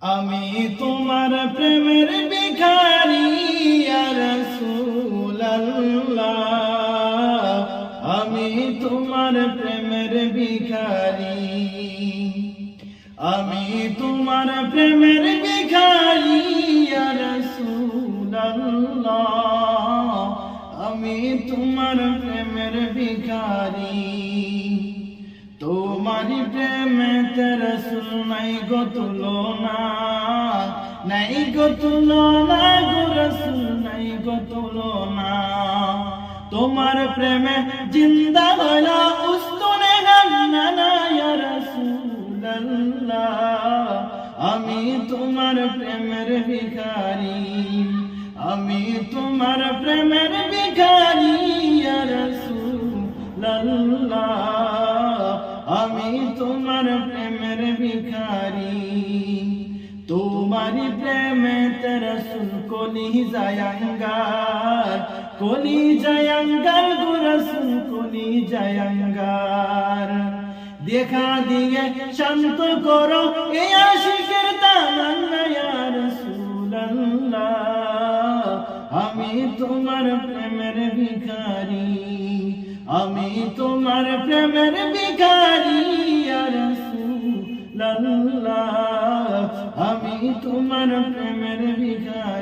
আমি তোমার প্রেমের ভিখারি ইয়া রাসূলুল্লাহ, আমি তোমার প্রেমের ভিখারি, আমি তোমার প্রেমের ভিখারি ইয়া রাসূলুল্লাহ, আমি তোমার প্রেমের ভিখারি। তোমারি প্রেমেতে রাসূল নাই গো তুলনা, নাই গো তুলনা গো রাসূল নাই গো তুলনা। তোমার প্রেমে জিন্দা হইলা উস্তুনে গান্না ইয়া রাসূলুল্লাহ, আমি তোমার প্রেমের ভিখারি, আমি তোমার প্রেমের ভিখারি ইয়া রাসূলুল্লাহ, আমি তোমার প্রেমের ভিখারি। তোমারি প্রেমেতে রাসূল কলি জায়াঙ্গার, কলি জায়াঙ্গার গো রাসূল কলি জায়াঙ্গার। দেখা দিয়ে শান্ত করো এই আশিকের তামান্না ইয়া রাসূলুল্লাহ, আমি তোমার প্রেমের ভিখারি, আমি তোমার প্রেমের ভিখারি ইয়া রাসূলুল্লাহ, আমি তোমার প্রেমের ভিখারি।